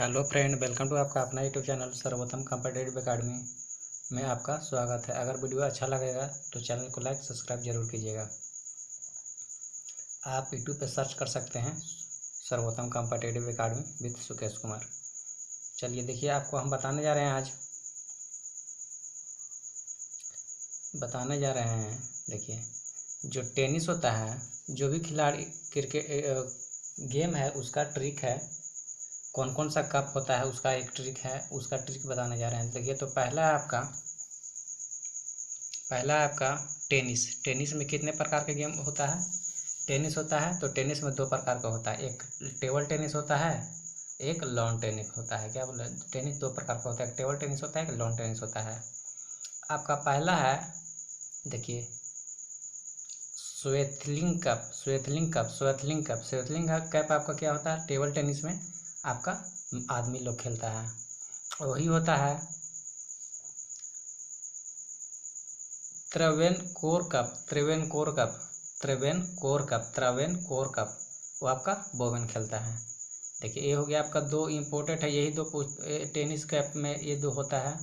Hello friend, welcome to आपका अपना YouTube channel सर्वोत्तम कॉम्पिटिटिव एकेडमी में आपका स्वागत है। अगर वीडियो अच्छा लगेगा तो चैनल को लाइक सब्सक्राइब जरूर कीजिएगा। आप यूट्यूब पे सर्च कर सकते हैं सर्वोत्तम competitive academy with Sukesh Kumar. चलिए देखिए, आपको हम बताने जा रहे हैं देखिए, जो टेनिस होता है, जो भी खिलाड़ी क्रिकेट गेम है उसका ट्रिक है। कौन कौन सा कप होता है उसका एक ट्रिक है, उसका ट्रिक बताने जा रहे हैं। देखिए, तो पहला है आपका टेनिस में कितने प्रकार के गेम होता है? टेनिस होता है तो टेनिस में दो प्रकार का होता है, एक टेबल टेनिस होता है, एक लॉन टेनिस होता है। क्या बोले? टेनिस दो प्रकार का होता है, एक टेबल टेनिस होता है, एक लॉन टेनिस होता है। आपका पहला है, देखिए, स्वेथलिंग कप आपका क्या होता है? टेबल टेनिस में आपका आदमी लोग खेलता है। वही होता है त्रावेनकोर कप, वो आपका बोवेन खेलता है। देखिए, ये हो गया आपका दो इम्पोर्टेंट है, यही दो टेनिस कैप में ये दो होता है।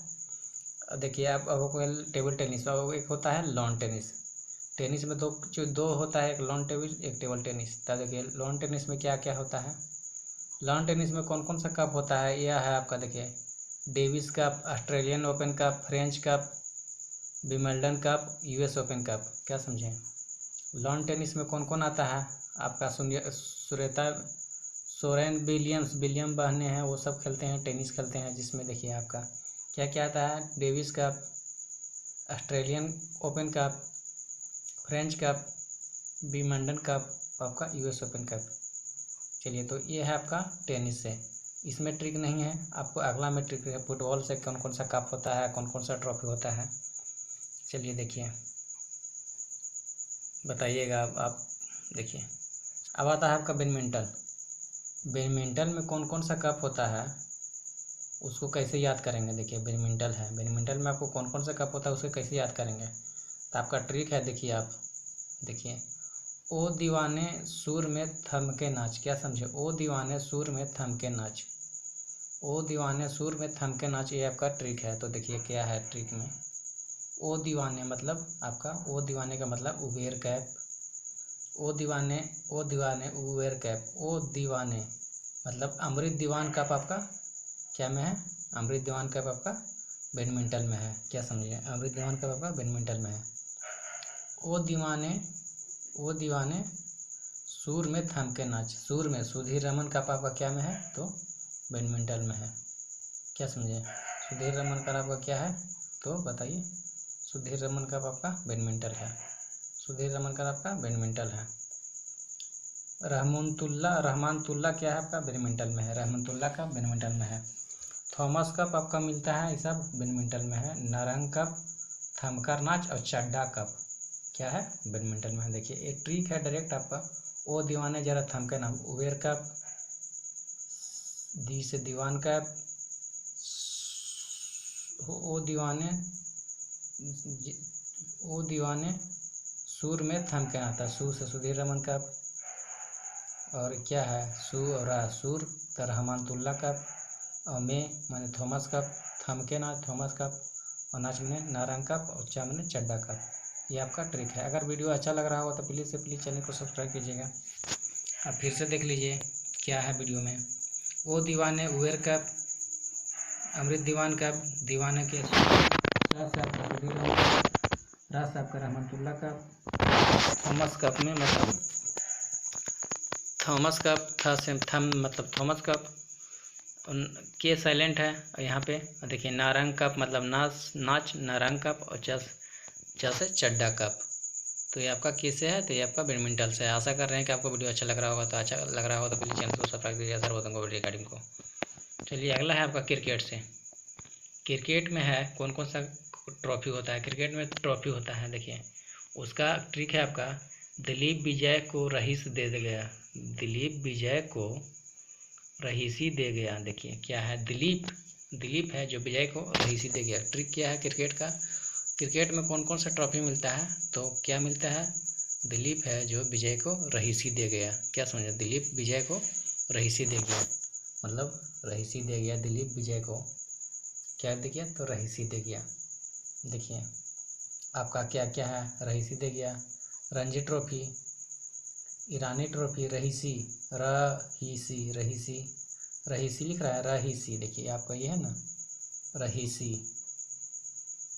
देखिए, आप अब टेबल टेनिस, अब एक होता है लॉन टेनिस। टेनिस में दो होता है, एक लॉन टेनिस एक टेबल टेनिस। तो देखिए, लॉन टेनिस में क्या क्या होता है? लॉन टेनिस में कौन कौन सा कप होता है? यह है आपका, देखिए, Davis cup, Australian open cup, French cup, Wimbledon cup, US open cup. क्या समझे? लॉन टेनिस में कौन कौन आता है आपका? विलियम बहने हैं, वो सब खेलते हैं, टेनिस खेलते हैं। जिसमें देखिए आपका क्या क्या आता है? Davis cup, Australian open cup, French cup, Wimbledon cup, आपका यूएस ओपन कप। चलिए, तो ये है आपका टेनिस से। इसमें ट्रिक नहीं है, आपको अगला में ट्रिक है। फुटबॉल से कौन कौन सा कप होता है, कौन कौन सा ट्रॉफी होता है। चलिए देखिए, बताइएगा आप देखिए, अब आता है आपका बैडमिंटन में कौन कौन सा कप होता है, उसको कैसे याद करेंगे? देखिए, बैडमिंटन में आपको कौन कौन सा कप होता है, उसको कैसे याद करेंगे? तो आपका ट्रिक है, देखिए आप देखिए, ओ दीवाने सुर में थम के नाच। क्या समझे? ओ दीवाने सुर में थम के नाच, ओ दीवाने सुर में थम के नाच, ये आपका ट्रिक है। तो देखिए क्या है ट्रिक में, ओ दीवाने मतलब आपका, ओ दीवाने का मतलब उबेर कैप, ओ दीवाने उबेर कैप, ओ दीवाने मतलब अमृत दीवान कप आपका क्या में है? अमृत दीवान कप आपका बैडमिंटन में है। क्या समझिए? अमृत दीवान कप आपका बैडमिंटन में है। ओ दीवाने सुर में थम के नाच, सुर में सुधीर रमन कप आपका क्या में है? तो बैडमिंटन में है। क्या समझे? सुधीर रमन का आपका क्या है? तो बताइए, सुधीर रमन कप आपका बैडमिंटन है। सुधीर रमन का आपका बैडमिंटन है। रहमानतुल्ला क्या है आपका? बैडमिंटन में है। रहमानतुल्ला का बैडमिंटन में है। थॉमस कप आपका मिलता है, ये सब बैडमिंटन में है। नारंग कप, थमकर नाच और चड्डा कप क्या है? बैडमिंटन में है। देखिए, एक ट्रिक है डायरेक्ट आपका, ओ दीवाने जरा थमके नाम, उबेर कप, दी से दीवान कप, ओ दीवाने सुर में थमके आता, सुर से सुधीर रमन कप, और क्या है सु और सुर तो रहमानतुल्ला कप, और में मैंने थॉमस कप, थमके नाच थॉमस कप, और नाच मैंने नारंग कप, और चा मैंने चड्डा कप। ये आपका ट्रिक है। अगर वीडियो अच्छा लग रहा हो तो प्लीज़ चैनल को सब्सक्राइब कीजिएगा। अब फिर से देख लीजिए क्या है वीडियो में। ओ दीवाने उबेर कप, अमृत दीवान कप, दीवाने के राज साहब का रहमानतुल्ला कप, थॉमस कप में मतलब थॉमस कप था सेम थम मतलब थॉमस कप, के साइलेंट है यहाँ पे। देखिए, नारंग कप मतलब नाच नारंग कप, और चा से चड्डा कप। तो ये आपका कैसे है? तो ये आपका बैडमिंटन से है। आशा कर रहे हैं कि आपको वीडियो अच्छा लग रहा होगा। तो प्लीज़ चैनल को सब्सक्राइब कीजिए सर्वोत्तम कॉम्पिटिटिव एकेडमी को। चलिए, अगला है आपका क्रिकेट से। क्रिकेट में है कौन कौन सा ट्रॉफी होता है? क्रिकेट में ट्रॉफी होता है, देखिए, उसका ट्रिक है आपका, दिलीप विजय को रईस दे गया, दिलीप विजय को रईसी दे गया। देखिए क्या है, दिलीप है जो विजय को रईसी दे गया। ट्रिक क्या है क्रिकेट का? क्रिकेट में कौन कौन सा ट्रॉफी मिलता है? तो क्या मिलता है? दिलीप है जो विजय को रईसी दे गया। क्या समझे? दिलीप विजय को रईसी दे गया। मतलब रहीसी दे गया दिलीप विजय को, क्या दे गया तो रहीसी दे गया। देखिए आपका क्या क्या है, रहीसी दे गया, रणजी ट्रॉफी, ईरानी ट्रॉफी, रहीसी, रहीसी रहीसी रहीसी लिख रहा है, रहीसी, देखिए आपका ये है ना रहीसी,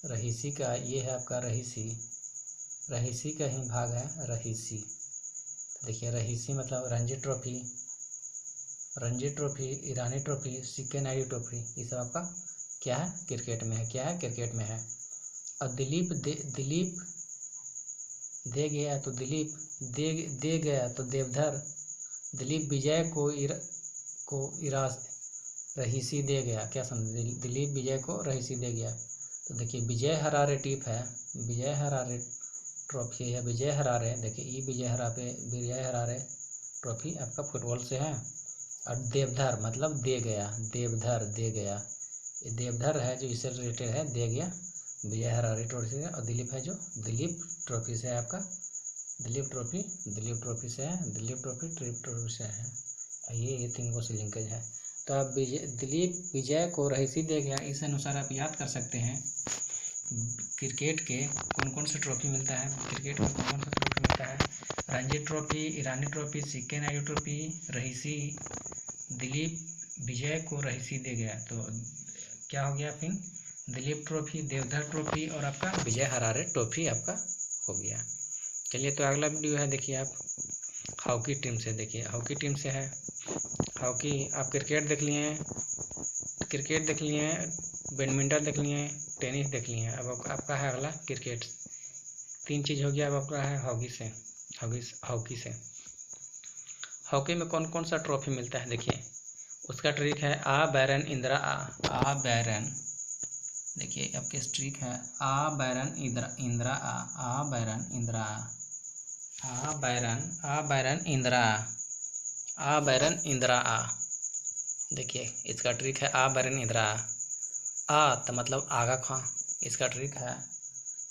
रहीसी का ये है आपका रहीसी, रहीसी का ही भाग है रहीसी। देखिए रहीसी मतलब Ranji trophy, Ranji trophy, Irani trophy, C K Naidu trophy, ये सब आपका क्या है क्रिकेट में है, क्या है क्रिकेट में है। और दिलीप दे गया तो दिलीप दे गया तो देवधर, दिलीप विजय को रहीसी दे गया, क्या समझे, दिलीप विजय को रहीसी दे गया। तो देखिए विजय हरारे टीप है, विजय हरारे ट्रॉफी है, विजय हरारे, देखिए ये विजय हरारे ट्रॉफी आपका फुटबॉल से है। और देवधर मतलब दे गया, देवधर दे गया, ये देवधर है जो इससे रिलेटेड है, दे गया विजय हरारे ट्रॉफी से। और दिलीप है जो दिलीप ट्रॉफी से है आपका, दिलीप ट्रॉफी से है, दिलीप ट्रॉफी से है। ये 3 को से लिंकेज है। तो आप दिलीप विजय को रहीसी दे गया, इस अनुसार आप याद कर सकते हैं क्रिकेट के कौन कौन से ट्रॉफी मिलता है, क्रिकेट में कौन कौन सा ट्रॉफी मिलता है, Ranji trophy, Irani trophy, C K Naidu trophy, रहीसी, दिलीप विजय को रहीसी दे गया, तो क्या हो गया फिर दिलीप ट्रॉफी, देवधर ट्रॉफी और आपका विजय हरारे ट्रॉफी आपका हो गया। चलिए तो अगला वीडियो है, देखिए आप हॉकी टीम से, देखिए हॉकी टीम से है, हॉकी आप क्रिकेट देख लिए हैं, बैडमिंटन देख लिए, टेनिस देख लिए। अब आपका है अगला क्रिकेट, 3 चीज़ हो गया। अब आपका है हॉकी से हॉकी में कौन कौन सा ट्रॉफी मिलता है, देखिए उसका ट्रिक है आ बैरन इंदिरा आ बैरन, देखिए आपके स्ट्रिक है आ बैरन इंदिरा आ बैरन इंदिरा आ बैरन इंदिरा आ, देखिए इसका ट्रिक है आ बैरन इंदिरा आ तो मतलब आगा खां, इसका ट्रिक है।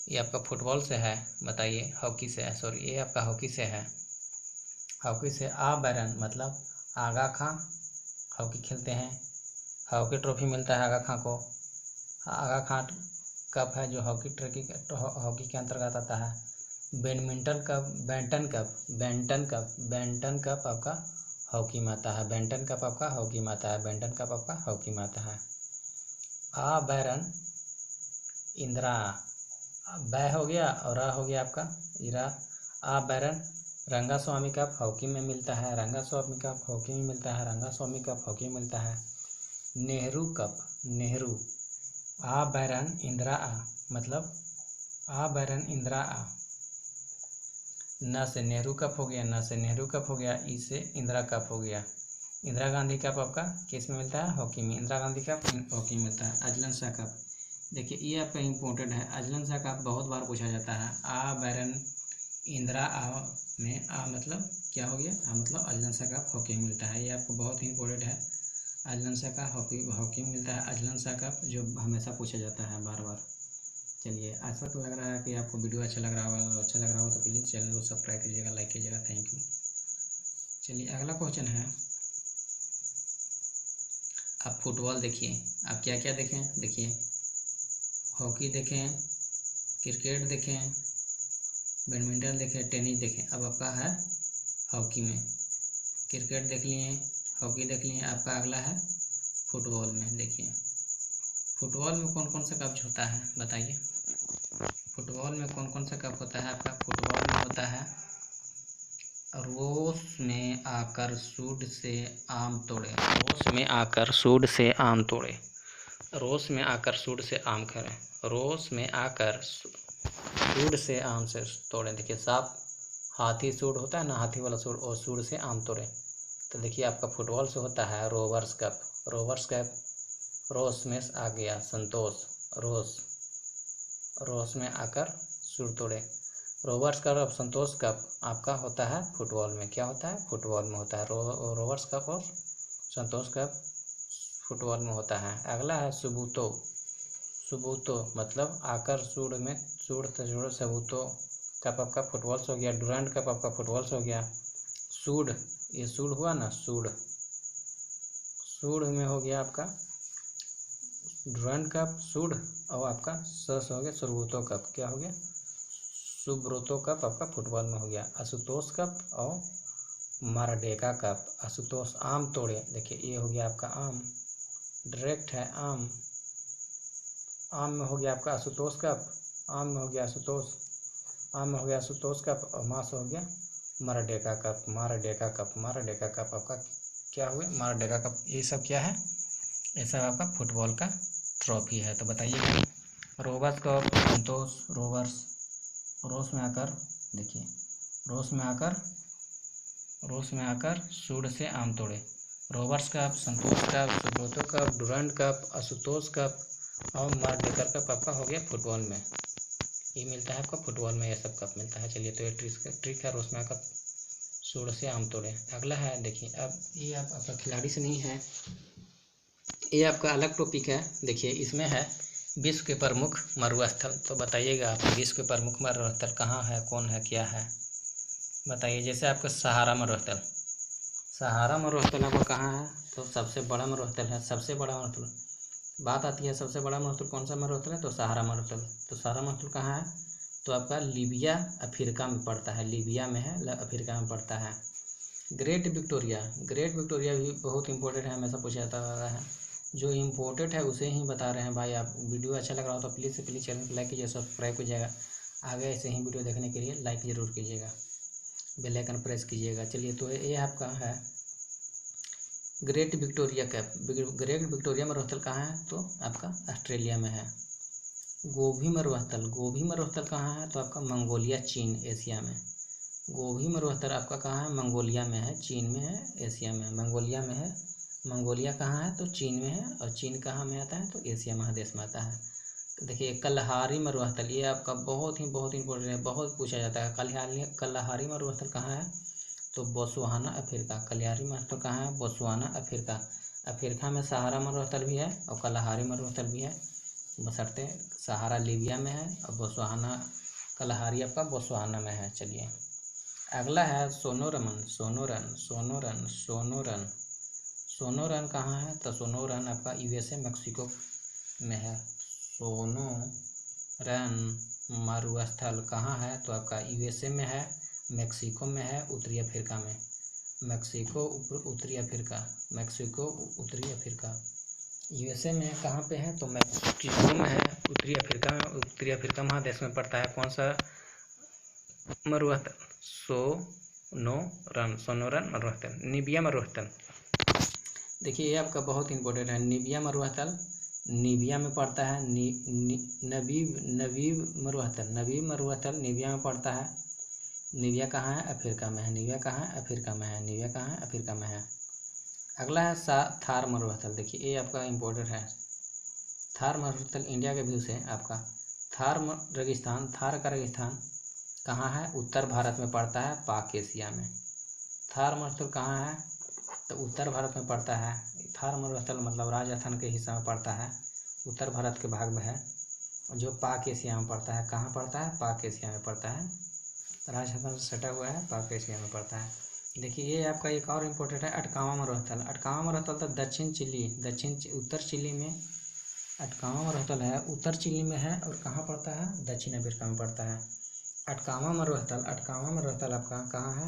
ये आपका फुटबॉल से है, बताइए हॉकी से है, सॉरी ये आपका हॉकी से है, हॉकी से आ बैरन मतलब आगा खां, हॉकी खेलते हैं, हॉकी ट्रॉफी मिलता है आगा खां को, आगा खां कप है जो हॉकी के अंतर्गत आता है। बैडमिंटन कप आपका हॉकी में आता है, बैडमिंटन कप आपका हॉकी में आता है, बैडमिंटन कप आपका हॉकी में आता है। आ बैरन इंदिरा, बै हो गया और रा हो गया आपका इरा, आ बैरन रंगा स्वामी कप हॉकी में मिलता है, रंगा स्वामी कप हॉकी में मिलता है, रंगा स्वामी कप हॉकी में मिलता है। नेहरू कप, नेहरू आ बैरन इंदिरा आ मतलब आ बैरन इंदिरा आ, न से नेहरू कप हो गया, न से नेहरू कप हो गया, ई से इंदिरा कप हो गया। इंदिरा गांधी कप आपका किस में मिलता है, हॉकी में, इंदिरा गांधी कप हॉकी में मिलता है। अजलन शाह कप, देखिए ये आपका इम्पोर्टेंट है, अजलन शाह कप बहुत बार पूछा जाता है। आ बैरन इंदिरा आ में आ मतलब क्या हो गया, आ मतलब अजलन शाह कप हॉकी में मिलता है, ये आपको बहुत ही इंपॉर्टेंट है। अजलन शाह का हॉकी में मिलता है, अजलन शाह कप जो हमेशा पूछा जाता है बार बार। चलिए ऐसा तो लग रहा है कि आपको वीडियो अच्छा लग रहा होगा, तो प्लीज़ चैनल को सब्सक्राइब कीजिएगा, लाइक कीजिएगा, थैंक यू। चलिए अगला क्वेश्चन है, आप फुटबॉल देखिए, आप क्या क्या देखें, देखिए हॉकी देखें, क्रिकेट देखें, बैडमिंटन देखें, टेनिस देखें। अब आपका है हॉकी में, क्रिकेट देख लिए, हॉकी देख लिए, आपका अगला है फुटबॉल में। देखिए फुटबॉल में कौन कौन सा कप होता है, बताइए फुटबॉल में कौन कौन सा कप होता है आपका। फुटबॉल में होता है रोस में आकर सूंड से आम तोड़े, रोस में आकर सूंड से आम तोड़े, रोस में आकर सूंड से आम खरे, रोस में आकर सूंड से आम से तोड़े। देखिए साफ हाथी सूंड होता है ना, हाथी वाला सूंड, और सूंड से आम तोड़े। तो देखिए आपका फुटबॉल से होता है रोवर्स कप, रोवर्स कप, रोस में आ गया संतोष, रोस में आकर सुर तोड़े, रोवर्स कप और संतोष कप आपका होता है फुटबॉल में, क्या होता है फुटबॉल में होता है, रोवर्स कप और संतोष कप फुटबॉल में होता है। अगला है सुबूतो, सुबूतो मतलब आकर सूड में, सूड से जुड़ो, सबूतो कप आपका फुटबॉल से हो गया, डुरांड कप आपका फुटबॉल से हो गया। सूड, ये सूड हुआ ना, सूड, सूढ़ में हो गया आपका डुरंड कप सूढ़, और आपका सस हो गया सुब्रतो कप, क्या हो गया सुब्रतो कप आपका फुटबॉल में हो गया। आशुतोष कप और मारडेका कप। आशुतोष आम तोड़े, देखिए ये हो गया आपका आम, डायरेक्ट है आम, आम में हो गया आपका आशुतोष कप, आम में हो गया आशुतोष, आम में हो गया आशुतोष कप, और माँ से हो गया मारडेका कप, मारडेका कप, मारडेका कप आपका क्या हुआ मारडेका कप। ये सब क्या है, ये सब आपका फुटबॉल का ट्रॉफी है। तो बताइए रोबर्स कप, संतोष रोवर्स, रोस में आकर देखिए रोस में आकर सूढ़ से आम तोड़े। Rovers cup, Santosh cup, Subroto cup, Durand cup, Ashutosh cup और मारडेकर कप आपका हो गया फुटबॉल में। ये मिलता है आपका फुटबॉल में, ये सब कप मिलता है। चलिए तो ये ट्रिक है, रोस में आकर सूढ़ से आम तोड़े। अगला है देखिए, अब ये आपका खिलाड़ी से नहीं है, ये आपका अलग टॉपिक है। देखिए इसमें है विश्व के प्रमुख मरुस्थल। तो बताइएगा आप विश्व के प्रमुख मरुस्थल कहाँ है, कौन है, क्या है, बताइए। जैसे आपका सहारा मरुस्थल, सहारा मरुस्थल आपका कहाँ है, तो सबसे बड़ा मरुस्थल है, सबसे बड़ा मरुस्थल। बात आती है सबसे बड़ा मरुस्थल कौन सा मरुस्थल है, तो सहारा मरुस्थल। तो सहारा मरुस्थल कहाँ है, तो आपका लीबिया अफ्रीका में पड़ता है, लीबिया में है, अफ्रीका में पड़ता है। ग्रेट विक्टोरिया, ग्रेट विक्टोरिया भी बहुत इंपॉर्टेंट है, हमेशा पूछा जाता है। जो इम्पोर्टेंट है उसे ही बता रहे हैं भाई। आप वीडियो अच्छा लग रहा हो तो प्लीज़ से प्लीज़ चैनल को लाइक कीजिए, सब्सक्राइब कीजिएगा। आगे ऐसे ही वीडियो देखने के लिए लाइक ज़रूर कीजिएगा, बेल आइकन प्रेस कीजिएगा। चलिए तो ये आपका है great Victoria cap. Great Victoria मरुस्थल कहाँ है, तो आपका ऑस्ट्रेलिया में है। गोभी मरुस्थल, गोभी मरुस्थल कहाँ है, तो आपका मंगोलिया चीन एशिया में। गोभी मरुस्थल आपका कहाँ है, मंगोलिया में है, चीन में है, एशिया में है। मंगोलिया में है, मंगोलिया कहाँ है, तो चीन में है, और चीन कहाँ में आता है, तो एशिया महादेश में आता है। तो देखिए कलहारी मरुस्थल, ये आपका बहुत इंपॉर्टेंट है, बहुत पूछा जाता है। कलहारी मरुस्थल कहाँ है, तो बोत्सवाना अफ्रीका। कलहारी मरुस्थल कहाँ है, बोत्सवाना अफ्रीका। अफ्रीका में सहारा मरुस्थल भी है और कलहारी मरुस्थल भी है, बशर्ते सहारा लीबिया में है और बोत्सवाना कलहारी आपका बोत्सवाना में है। चलिए अगला है सोनोरन, सोनोरन कहाँ है, तो सोनोरन आपका यूएसए मैक्सिको में है। सोनोरन मरुस्थल कहाँ है, तो आपका यूएसए में है, मैक्सिको में है, उत्तरी अफ्रीका में। मैक्सिको उत्तरी अफ्रीका, यूएसए में कहाँ पे है, तो मैक्सिको में है, उत्तरी अफ्रीका में। उत्तरी अफ्रीका महादेश में पड़ता है। कौन सा मरुस्थल, सोनोरन मरुस्थल। नीबिया मरुस्थल, देखिए ये आपका बहुत इंपॉर्टेंट है। नीबिया मरुस्थल नीबिया में पड़ता है। नबीब मरुस्थल नीबिया में पड़ता है। नीबिया कहाँ है, अफ्रीका में है। नीबिया कहाँ है, अफ्रीका में है। नीबिया कहाँ है, अफ्रीका में है। अगला है थार मरुस्थल। देखिए ये आपका इंपॉर्टेंट है। थार मरुस्थल इंडिया के व्यू से आपका थार का रेगिस्तान कहाँ है, उत्तर भारत में पड़ता है, पाक एशिया में। थार मरुस्थल कहाँ है, तो उत्तर भारत में पड़ता है। थार मरुस्थल मतलब राजस्थान के हिस्सा में पड़ता है, उत्तर भारत के भाग में है, जो पाक एशिया में पड़ता है। कहाँ पड़ता है, पाक एशिया में पड़ता है। राजस्थान से सटा हुआ है, पाक एशिया में पड़ता है। देखिए ये आपका एक और इम्पोर्टेंट है अटकामा मरुस्थल। अटकामा मरुस्थल तो उत्तर चिली में अटकामा मरुस्थल है, उत्तर चिली में है, और कहाँ पड़ता है, दक्षिण अफ्रीका में पड़ता है। अटकामा मरुस्थल आपका कहाँ है,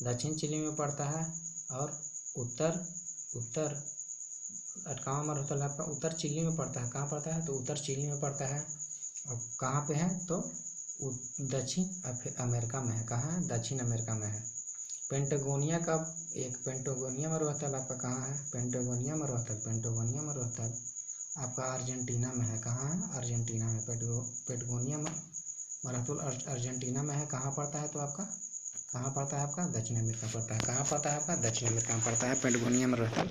दक्षिण चिली में पड़ता है, और उत्तर अटकामा मरुस्थल आपका उत्तर चिली में पड़ता है। कहाँ पड़ता है, तो उत्तर चिली में पड़ता है, और कहाँ पे है, तो दक्षिण अमेरिका में है। कहाँ है, दक्षिण अमेरिका में है। पेंटागोनिया मरुस्थल आपका कहाँ है, पेंटागोनिया मरुस्थल आपका अर्जेंटीना में है। कहाँ है, अर्जेंटीना में। पेंटागोनिया मरुस्थल अर्जेंटीना में है। कहाँ पड़ता है, तो आपका कहाँ पड़ता है, आपका दक्षिण अमेरिका पड़ता है। कहाँ पड़ता है, आपका दक्षिण अमेरिका में पड़ता है। पेंटागोनिया मरुस्थल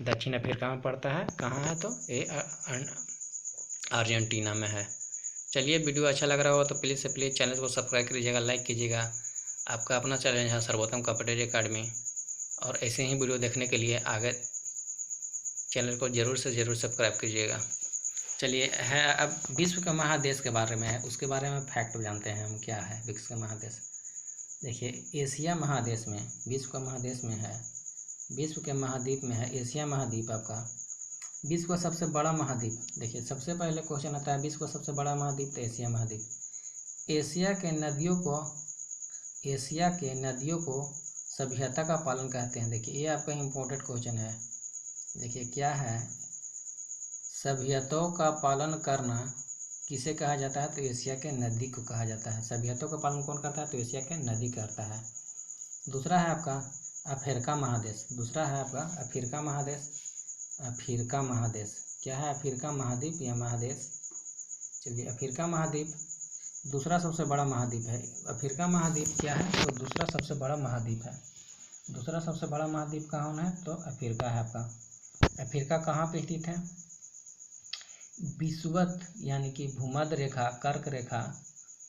दक्षिण अफ्रीका में पड़ता है। कहाँ है, तो ये अर्जेंटीना में है। चलिए वीडियो अच्छा लग रहा हो तो प्लीज़ से प्लीज़ चैनल को सब्सक्राइब कीजिएगा, लाइक कीजिएगा। आपका अपना चैनल है सर्वोत्तम कॉम्पिटिटिव अकेडमी, और ऐसे ही वीडियो देखने के लिए आगे चैनल को ज़रूर से ज़रूर सब्सक्राइब कीजिएगा। चलिए है अब विश्व का महादेश के बारे में है, उसके बारे में फैक्ट जानते हैं हम क्या है विश्व का महादेश। देखिए एशिया महादेश में विश्व का महादेश में है विश्व के महाद्वीप में है एशिया महाद्वीप आपका। विश्व का सबसे बड़ा महाद्वीप, देखिए सबसे पहले क्वेश्चन आता है विश्व का सबसे बड़ा महाद्वीप तो एशिया महाद्वीप। एशिया के नदियों को सभ्यता का पालन कहते हैं। देखिए ये आपका इम्पोर्टेंट क्वेश्चन है। देखिए क्या है, सभ्यताओं का पालन करना किसे कहा जाता है तो एशिया के नदी को कहा जाता है। सभ्यताओं का पालन कौन करता है तो एशिया के नदी करता है। दूसरा है आपका अफ्रीका महादेश। दूसरा है आपका अफ्रीका महादेश। अफ्रीका महादेश क्या है, अफ्रीका महाद्वीप या महादेश। चलिए अफ्रीका महाद्वीप दूसरा सबसे बड़ा महाद्वीप है। अफ्रीका महाद्वीप क्या है तो दूसरा सबसे बड़ा महाद्वीप है। दूसरा सबसे बड़ा महाद्वीप कौन है तो अफ्रीका है आपका। अफ्रीका कहाँ पे स्थित है, विषुवत यानी कि भूमध्य रेखा, कर्क रेखा,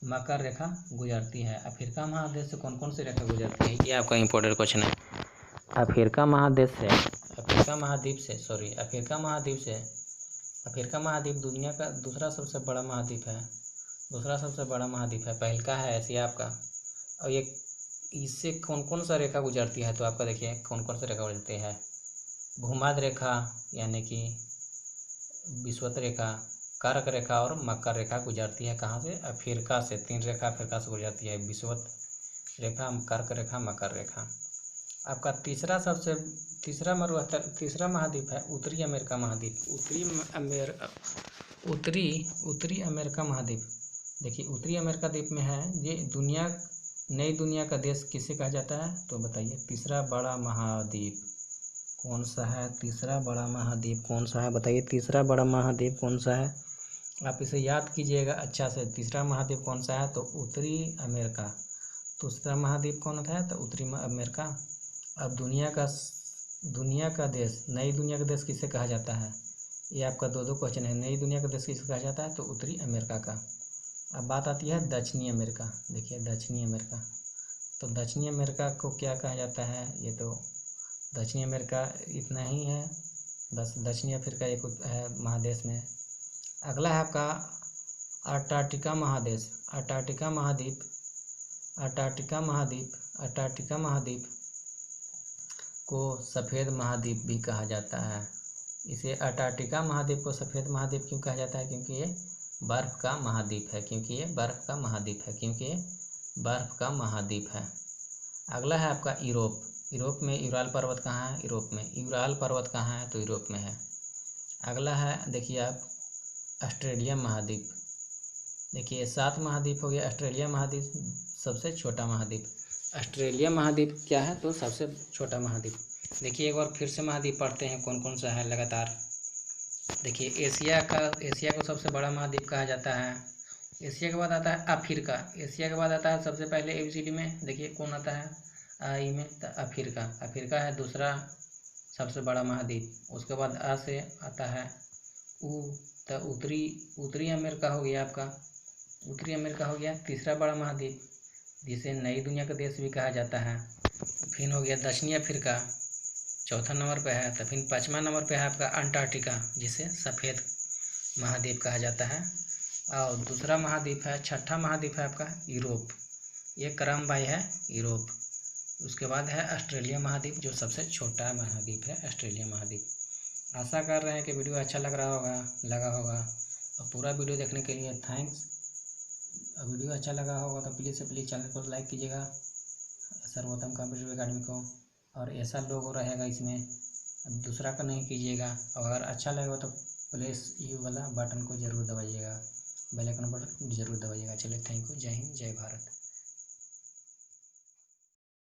मकर रेखा गुजरती है। अफ्रीका महादेश से कौन कौन सी रेखा गुजरती है, ये आपका इम्पोर्टेंट क्वेश्चन है। अफ्रीका महाद्वीप दुनिया का दूसरा सबसे बड़ा महाद्वीप है। पहल का है एशिया आपका। और ये इससे कौन कौन सा रेखा गुजरती है तो आपका देखिए कौन कौन सा रेखा गुजरती है, भूमध्य रेखा यानी कि विषुवत रेखा, कर्क रेखा और मकर रेखा गुजरती है। कहाँ से, अफ्रीका से। 3 रेखा अफ्रीका से गुजरती है, विषुवत रेखा, कर्क रेखा, मकर रेखा। आपका तीसरा महाद्वीप है उत्तरी अमेरिका महाद्वीप। उत्तरी अमेरिका महाद्वीप। देखिए उत्तरी अमेरिका द्वीप में है ये नई दुनिया का देश किसे कहा जाता है तो बताइए तीसरा बड़ा महाद्वीप कौन सा है। तीसरा बड़ा महाद्वीप कौन सा है बताइए, तीसरा बड़ा महाद्वीप कौन सा है। आप इसे याद कीजिएगा अच्छा से। तीसरा महाद्वीप कौन सा है तो उत्तरी अमेरिका। दूसरा महाद्वीप कौन सा है तो उत्तरी अमेरिका। अब दुनिया का देश, नई दुनिया का देश किसे कहा जाता है, ये आपका 2 क्वेश्चन है। नई दुनिया का देश किसे कहा जाता है तो उत्तरी अमेरिका का। अब बात आती है दक्षिणी अमेरिका। देखिए दक्षिणी अमेरिका, तो दक्षिणी अमेरिका को क्या कहा जाता है, ये तो दक्षिणी अमेरिका इतना ही है बस। दक्षिणी अफ्रीका एक है महादेश में। अगला है आपका अंटार्कटिका महादेश। अंटार्कटिका महाद्वीप को सफ़ेद महाद्वीप भी कहा जाता है। इसे अंटार्कटिका महाद्वीप को सफ़ेद महाद्वीप क्यों कहा जाता है, क्योंकि ये बर्फ़ का महाद्वीप है। अगला है आपका यूरोप में यूराल पर्वत कहाँ है, यूरोप में तो यूरोप में है। अगला है देखिए आप ऑस्ट्रेलिया महाद्वीप। देखिए 7 महाद्वीप हो गया। ऑस्ट्रेलिया महाद्वीप सबसे छोटा महाद्वीप। ऑस्ट्रेलिया महाद्वीप क्या है तो सबसे छोटा महाद्वीप। देखिए एक बार फिर से महाद्वीप पढ़ते हैं कौन कौन सा है लगातार। देखिए एशिया को सबसे बड़ा महाद्वीप कहा जाता है। एशिया के बाद आता है अफ्रीका। एशिया के बाद आता है सबसे पहले ABCD में देखिए कौन आता है आई में तो अफ्रीका है दूसरा सबसे बड़ा महाद्वीप। उसके बाद आ से आता है तो उत्तरी अमेरिका हो गया आपका। उत्तरी अमेरिका हो गया तीसरा बड़ा महाद्वीप जिसे नई दुनिया का देश भी कहा जाता है। फिर हो गया दक्षिणी अफ्रीका, चौथा नंबर पे है। तो फिर 5वां नंबर पे है आपका अंटार्कटिका जिसे सफ़ेद महाद्वीप कहा जाता है। और दूसरा महाद्वीप है, 6ठा महाद्वीप है आपका यूरोप। ये क्रमवाई है यूरोप। उसके बाद है ऑस्ट्रेलिया महाद्वीप जो सबसे छोटा महाद्वीप है, ऑस्ट्रेलिया महाद्वीप। आशा कर रहे हैं कि वीडियो अच्छा लगा होगा और पूरा वीडियो देखने के लिए थैंक्स। वीडियो अच्छा लगा होगा तो प्लीज़ से प्लीज़ चैनल को लाइक कीजिएगा, सर्वोत्तम कॉम्पिटिटिव एकेडमी को। और ऐसा लोगो रहेगा इसमें, दूसरा का नहीं कीजिएगा। अगर अच्छा लगेगा तो प्लीज़ ये वाला बटन को ज़रूर दबाइएगा, बेल आइकन बटन ज़रूर दबाइएगा। चलिए थैंक यू, जय हिंद, जय भारत।